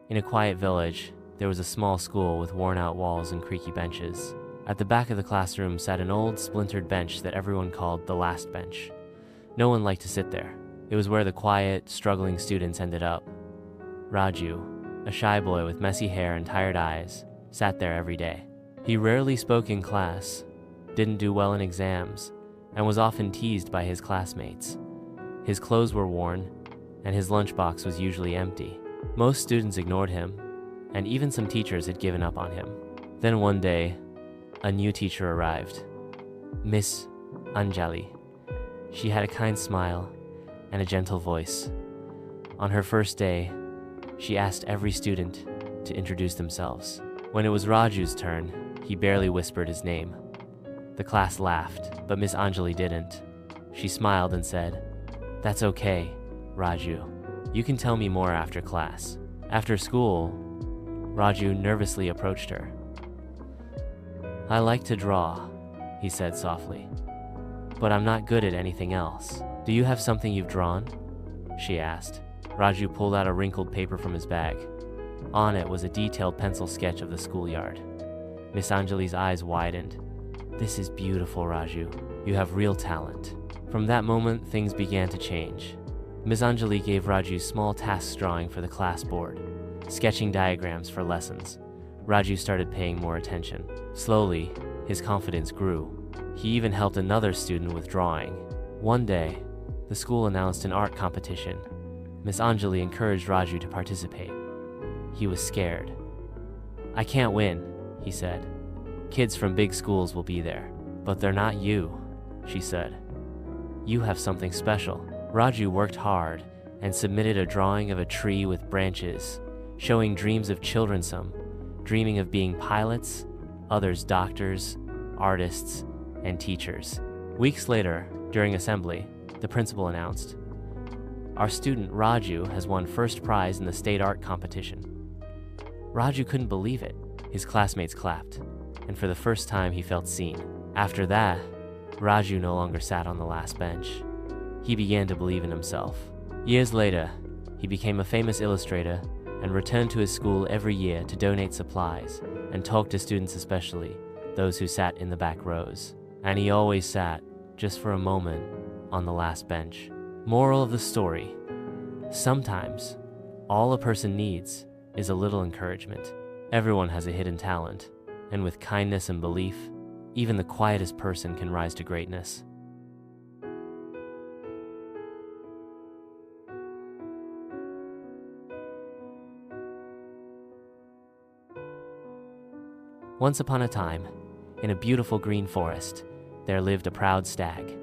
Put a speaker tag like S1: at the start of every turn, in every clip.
S1: In a quiet village, there was a small school with worn-out walls and creaky benches. At the back of the classroom sat an old, splintered bench that everyone called the last bench. No one liked to sit there. It was where the quiet, struggling students ended up. Raju, a shy boy with messy hair and tired eyes, sat there every day. He rarely spoke in class, didn't do well in exams, and was often teased by his classmates. His clothes were worn, and his lunchbox was usually empty. Most students ignored him, and even some teachers had given up on him. Then one day, a new teacher arrived, Miss Anjali. She had a kind smile and a gentle voice. On her first day, she asked every student to introduce themselves. When it was Raju's turn, he barely whispered his name. The class laughed, but Miss Anjali didn't. She smiled and said, "That's okay, Raju. You can tell me more after class." After school, Raju nervously approached her. "I like to draw," he said softly, "but I'm not good at anything else. Do you have something you've drawn?" she asked. Raju pulled out a wrinkled paper from his bag. On it was a detailed pencil sketch of the schoolyard. Miss Anjali's eyes widened. "This is beautiful, Raju. You have real talent." From that moment, things began to change. Miss Anjali gave Raju small tasks drawing for the class board, sketching diagrams for lessons. Raju started paying more attention. Slowly, his confidence grew. He even helped another student with drawing. One day, the school announced an art competition. Miss Anjali encouraged Raju to participate. He was scared. "I can't win," he said. "Kids from big schools will be there." "But they're not you," she said. "You have something special." Raju worked hard and submitted a drawing of a tree with branches, showing dreams of children, some dreaming of being pilots, others doctors, artists, and teachers. Weeks later, during assembly, the principal announced, "Our student Raju has won first prize in the state art competition." Raju couldn't believe it. His classmates clapped, and for the first time he felt seen. After that, Raju no longer sat on the last bench. He began to believe in himself. Years later, he became a famous illustrator and returned to his school every year to donate supplies and talk to students, especially those who sat in the back rows. And he always sat, just for a moment, on the last bench. Moral of the story: sometimes, all a person needs is a little encouragement. Everyone has a hidden talent, and with kindness and belief, even the quietest person can rise to greatness. Once upon a time, in a beautiful green forest, there lived a proud stag.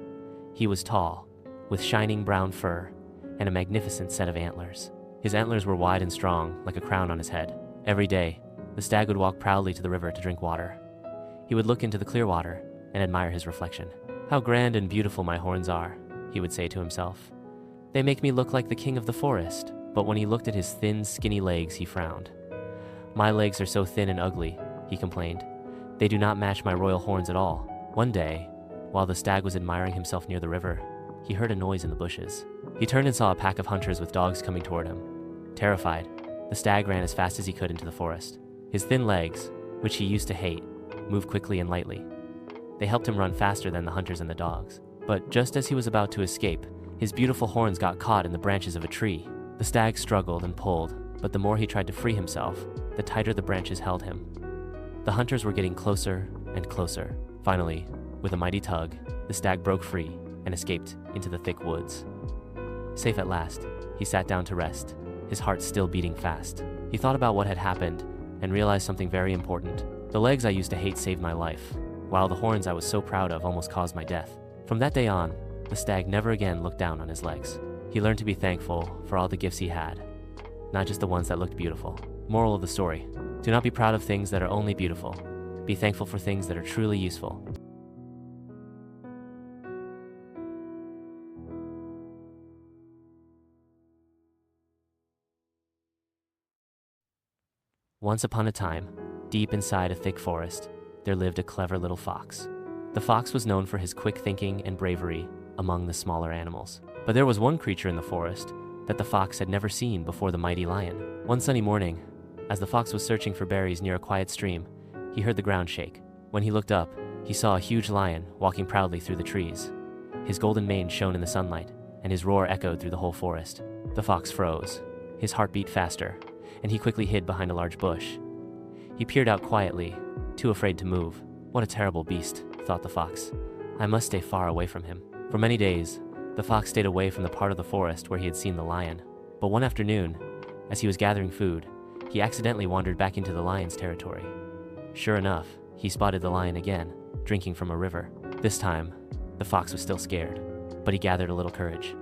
S1: He was tall, with shining brown fur and a magnificent set of antlers. His antlers were wide and strong, like a crown on his head. Every day, the stag would walk proudly to the river to drink water. He would look into the clear water and admire his reflection. "How grand and beautiful my horns are," he would say to himself. "They make me look like the king of the forest." But when he looked at his thin, skinny legs, he frowned. "My legs are so thin and ugly," he complained. "They do not match my royal horns at all." One day, while the stag was admiring himself near the river, he heard a noise in the bushes. He turned and saw a pack of hunters with dogs coming toward him. Terrified, the stag ran as fast as he could into the forest. His thin legs, which he used to hate, moved quickly and lightly. They helped him run faster than the hunters and the dogs. But just as he was about to escape, his beautiful horns got caught in the branches of a tree. The stag struggled and pulled, but the more he tried to free himself, the tighter the branches held him. The hunters were getting closer and closer. Finally, with a mighty tug, the stag broke free and escaped into the thick woods. Safe at last, he sat down to rest, his heart still beating fast. He thought about what had happened and realized something very important. The legs I used to hate saved my life, while the horns I was so proud of almost caused my death. From that day on, the stag never again looked down on his legs. He learned to be thankful for all the gifts he had, not just the ones that looked beautiful. Moral of the story: do not be proud of things that are only beautiful. Be thankful for things that are truly useful. Once upon a time, deep inside a thick forest, there lived a clever little fox. The fox was known for his quick thinking and bravery among the smaller animals. But there was one creature in the forest that the fox had never seen before: the mighty lion. One sunny morning, As the fox was searching for berries near a quiet stream, he heard the ground shake. When he looked up, he saw a huge lion walking proudly through the trees. His golden mane shone in the sunlight, and his roar echoed through the whole forest. The fox froze. His heart beat faster, and he quickly hid behind a large bush. He peered out quietly, too afraid to move. What a terrible beast, thought the fox. I must stay far away from him. For many days, the fox stayed away from the part of the forest where he had seen the lion. But one afternoon, as he was gathering food, he accidentally wandered back into the lion's territory. Sure enough, he spotted the lion again, drinking from a river. This time, the fox was still scared, but he gathered a little courage.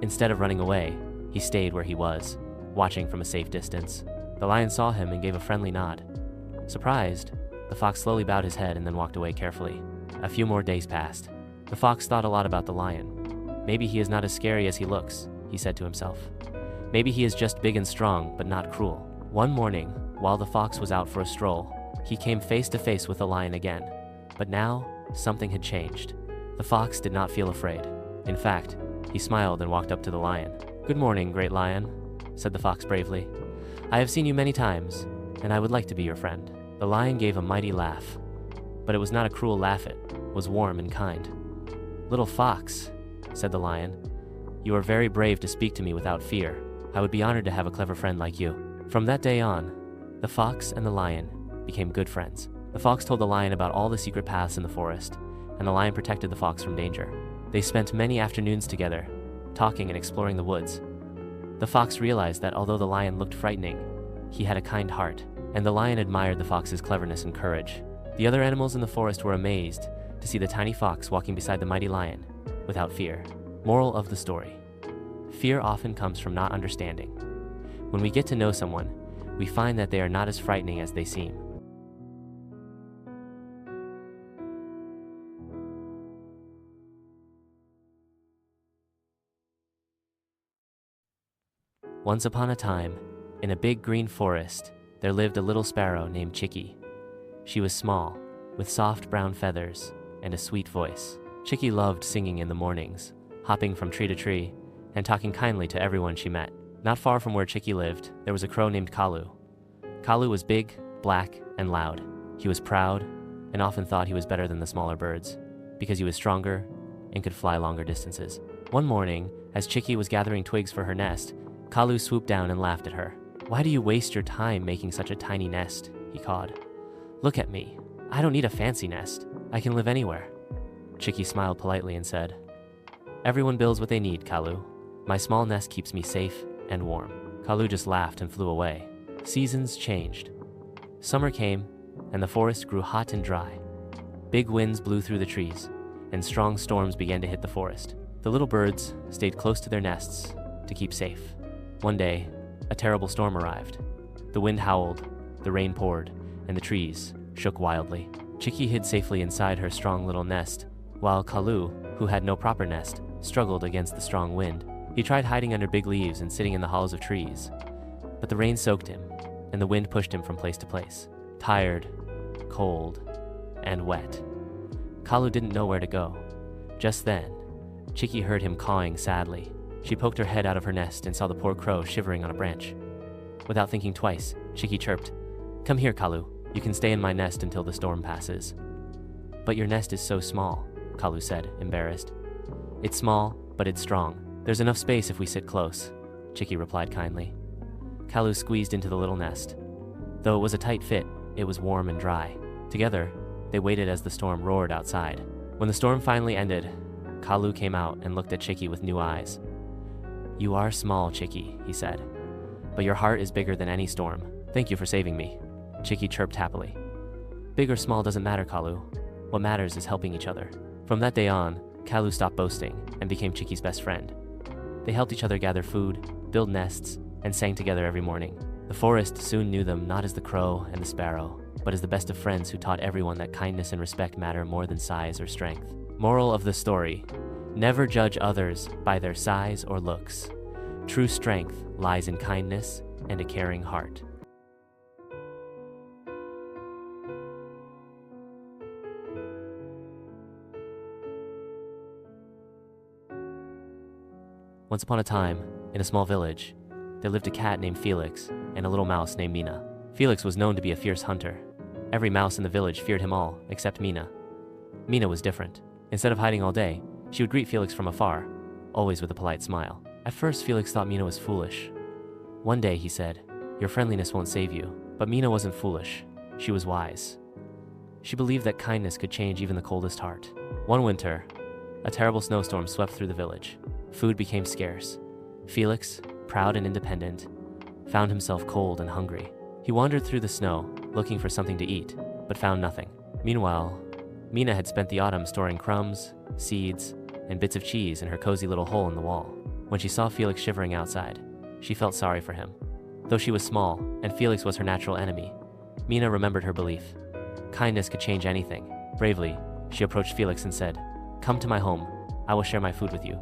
S1: Instead of running away, he stayed where he was, watching from a safe distance. The lion saw him and gave a friendly nod. Surprised, the fox slowly bowed his head and then walked away carefully. A few more days passed. The fox thought a lot about the lion. Maybe he is not as scary as he looks, he said to himself. Maybe he is just big and strong, but not cruel. One morning, while the fox was out for a stroll, he came face to face with the lion again. But now, something had changed. The fox did not feel afraid. In fact, he smiled and walked up to the lion. "Good morning, great lion," said the fox bravely. "I have seen you many times, and I would like to be your friend." The lion gave a mighty laugh. But it was not a cruel laugh, it was warm and kind. "Little fox," said the lion, "you are very brave to speak to me without fear. I would be honored to have a clever friend like you." From that day on, the fox and the lion became good friends. The fox told the lion about all the secret paths in the forest, and the lion protected the fox from danger. They spent many afternoons together, talking and exploring the woods. The fox realized that although the lion looked frightening, he had a kind heart, and the lion admired the fox's cleverness and courage. The other animals in the forest were amazed to see the tiny fox walking beside the mighty lion without fear. Moral of the story: fear often comes from not understanding. When we get to know someone, we find that they are not as frightening as they seem. Once upon a time, in a big green forest, there lived a little sparrow named Chicky. She was small, with soft brown feathers and a sweet voice. Chicky loved singing in the mornings, hopping from tree to tree, and talking kindly to everyone she met. Not far from where Chicky lived, there was a crow named Kalu. Kalu was big, black, and loud. He was proud, and often thought he was better than the smaller birds, because he was stronger and could fly longer distances. One morning, as Chicky was gathering twigs for her nest, Kalu swooped down and laughed at her. "Why do you waste your time making such a tiny nest?" he cawed. "Look at me. I don't need a fancy nest. I can live anywhere." Chicky smiled politely and said, "Everyone builds what they need, Kalu. My small nest keeps me safe and warm." Kalu just laughed and flew away. Seasons changed. Summer came, and the forest grew hot and dry. Big winds blew through the trees, and strong storms began to hit the forest. The little birds stayed close to their nests to keep safe. One day, a terrible storm arrived. The wind howled, the rain poured, and the trees shook wildly. Chicky hid safely inside her strong little nest, while Kalu, who had no proper nest, struggled against the strong wind. He tried hiding under big leaves and sitting in the hollows of trees, but the rain soaked him, and the wind pushed him from place to place. Tired, cold, and wet, Kalu didn't know where to go. Just then, Chicky heard him cawing sadly. She poked her head out of her nest and saw the poor crow shivering on a branch. Without thinking twice, Chicky chirped, "Come here, Kalu. You can stay in my nest until the storm passes." "But your nest is so small," Kalu said, embarrassed. "It's small, but it's strong. There's enough space if we sit close," Chicky replied kindly. Kalu squeezed into the little nest. Though it was a tight fit, it was warm and dry. Together, they waited as the storm roared outside. When the storm finally ended, Kalu came out and looked at Chicky with new eyes. "You are small, Chicky," he said, "but your heart is bigger than any storm. Thank you for saving me." Chicky chirped happily. "Big or small doesn't matter, Kalu. What matters is helping each other." From that day on, Kalu stopped boasting and became Chicky's best friend. They helped each other gather food, build nests, and sang together every morning. The forest soon knew them not as the crow and the sparrow, but as the best of friends who taught everyone that kindness and respect matter more than size or strength. Moral of the story: never judge others by their size or looks. True strength lies in kindness and a caring heart. Once upon a time, in a small village, there lived a cat named Felix and a little mouse named Mina. Felix was known to be a fierce hunter. Every mouse in the village feared him all, except Mina. Mina was different. Instead of hiding all day, she would greet Felix from afar, always with a polite smile. At first, Felix thought Mina was foolish. One day, he said, "Your friendliness won't save you." But Mina wasn't foolish. She was wise. She believed that kindness could change even the coldest heart. One winter, a terrible snowstorm swept through the village. Food became scarce. Felix, proud and independent, found himself cold and hungry. He wandered through the snow, looking for something to eat, but found nothing. Meanwhile, Mina had spent the autumn storing crumbs, seeds, and bits of cheese in her cozy little hole in the wall. When she saw Felix shivering outside, she felt sorry for him. Though she was small, and Felix was her natural enemy, Mina remembered her belief. Kindness could change anything. Bravely, she approached Felix and said, "Come to my home. I will share my food with you."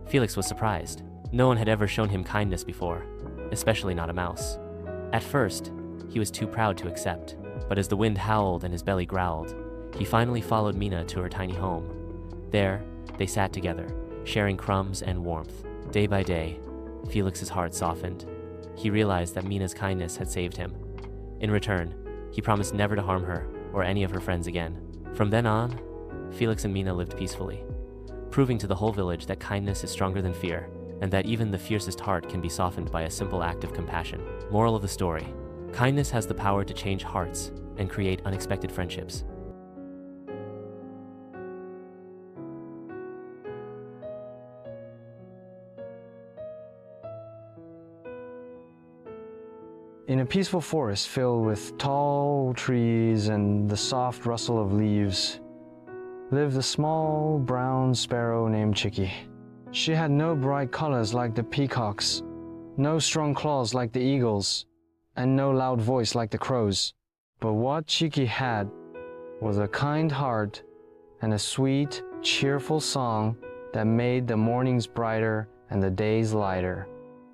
S1: Felix was surprised. No one had ever shown him kindness before, especially not a mouse. At first, he was too proud to accept, but as the wind howled and his belly growled, he finally followed Mina to her tiny home. There, they sat together, sharing crumbs and warmth. Day by day, Felix's heart softened. He realized that Mina's kindness had saved him. In return, he promised never to harm her or any of her friends again. From then on, Felix and Mina lived peacefully, proving to the whole village that kindness is stronger than fear, and that even the fiercest heart can be softened by a simple act of compassion. Moral of the story: kindness has the power to change hearts and create unexpected friendships.
S2: In a peaceful forest filled with tall trees and the soft rustle of leaves, lived a small brown sparrow named Chicky. She had no bright colors like the peacocks, no strong claws like the eagles, and no loud voice like the crows. But what Chicky had was a kind heart and a sweet, cheerful song that made the mornings brighter and the days lighter.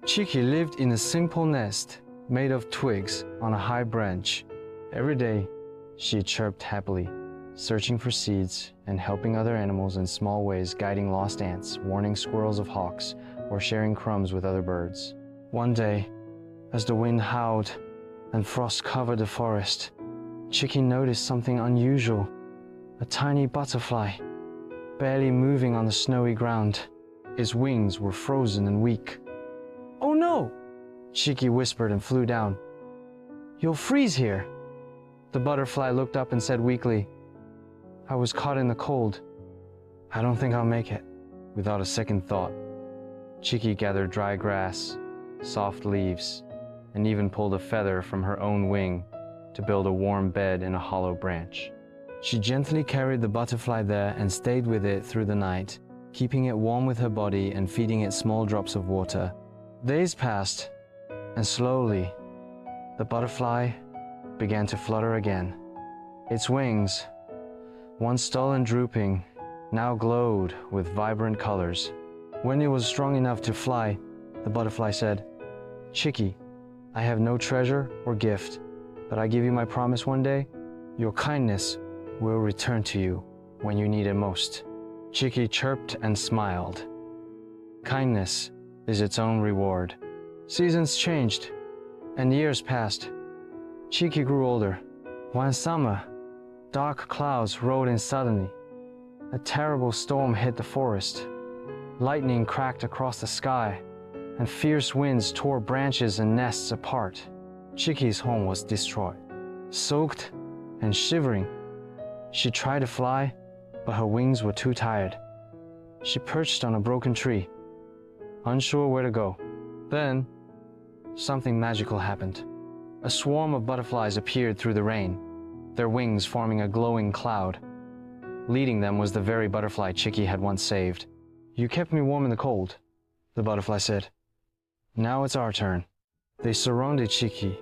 S2: Chicky lived in a simple nest made of twigs on a high branch. Every day, she chirped happily, searching for seeds and helping other animals in small ways, guiding lost ants, warning squirrels of hawks, or sharing crumbs with other birds. One day, as the wind howled and frost covered the forest, Chicky noticed something unusual. A tiny butterfly, barely moving on the snowy ground. Its wings were frozen and weak. "Oh no!" Chicky whispered and flew down. "You'll freeze here." The butterfly looked up and said weakly, "I was caught in the cold. I don't think I'll make it." Without a second thought, Chicky gathered dry grass, soft leaves, and even pulled a feather from her own wing to build a warm bed in a hollow branch. She gently carried the butterfly there and stayed with it through the night, keeping it warm with her body and feeding it small drops of water. Days passed, and slowly, the butterfly began to flutter again. Its wings, once dull and drooping, now glowed with vibrant colors. When it was strong enough to fly, the butterfly said, "Chicky, I have no treasure or gift, but I give you my promise one day, your kindness will return to you when you need it most." Chicky chirped and smiled. Kindness is its own reward. Seasons changed, and years passed. Chicky grew older. One summer, dark clouds rolled in suddenly. A terrible storm hit the forest. Lightning cracked across the sky, and fierce winds tore branches and nests apart. Chicky's home was destroyed. Soaked and shivering, she tried to fly, but her wings were too tired. She perched on a broken tree, unsure where to go. Then, something magical happened. A swarm of butterflies appeared through the rain, their wings forming a glowing cloud. Leading them was the very butterfly Chicky had once saved. "You kept me warm in the cold," the butterfly said. "Now it's our turn." They surrounded Chicky,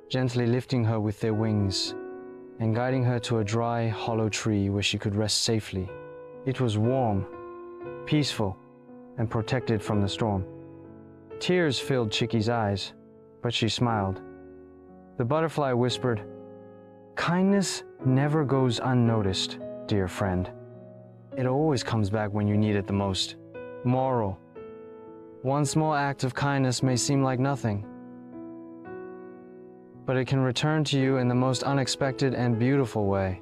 S2: gently lifting her with their wings and guiding her to a dry, hollow tree where she could rest safely. It was warm, peaceful, and protected from the storm. Tears filled Chicky's eyes, but she smiled. The butterfly whispered, "Kindness never goes unnoticed, dear friend. It always comes back when you need it the most." Moral: one small act of kindness may seem like nothing, but it can return to you in the most unexpected and beautiful way.